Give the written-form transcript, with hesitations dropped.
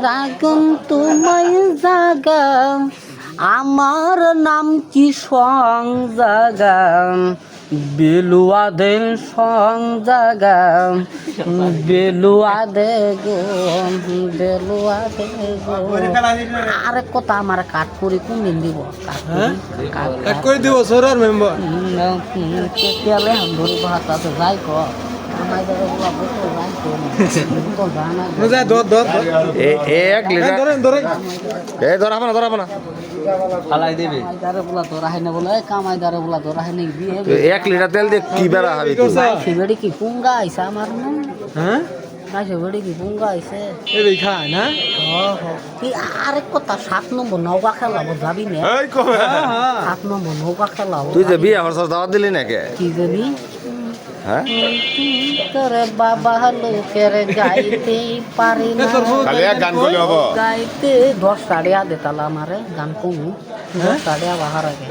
রাগম তোমায় জাগা আমার নাম কি সং জাগা বেলুয়া দে সং জাগা বেলুয়া দে গো বেলুয়া দে গো আরে কথা আমার কাট করে কোন দিন দিব কাট করে দিব সরার মেম্বার কেলে হাম ধরে ভাত আছে যাই ক আমায় ধরে বলা বসে যাই তো জানা মজা দর এক লিটার ধরেন ধরেন ধরাবো না ফালাই দেবে কামাইদারে বলা তোরা হয় না বলে কামাইদারে বলা তোরা হয় না দিয়ে 1 লিটার তেল দিয়ে কি বেড়া হবে তুই? সেবেড়ি কি পুঙ্গা আইসা আমার না হ্যাঁ সেবেড়ি কি পুঙ্গা আইসে এই খায় না তুই আরেক কথা 7 নম্বর নৌকা খেলাবো যাবি না এই কবে 7 নম্বর নৌকা খেলাবো তুই যে বিয়ে হরছস দাওয়াত দিলি না কে কি জানি হ্যাঁ তোরে বাবা লোকের গাইতে পারি না খালি এক গান করলে হবো গাইতে 10 টাকা দে তালা আমারে গান কমু 10 টাকা বাহার আগে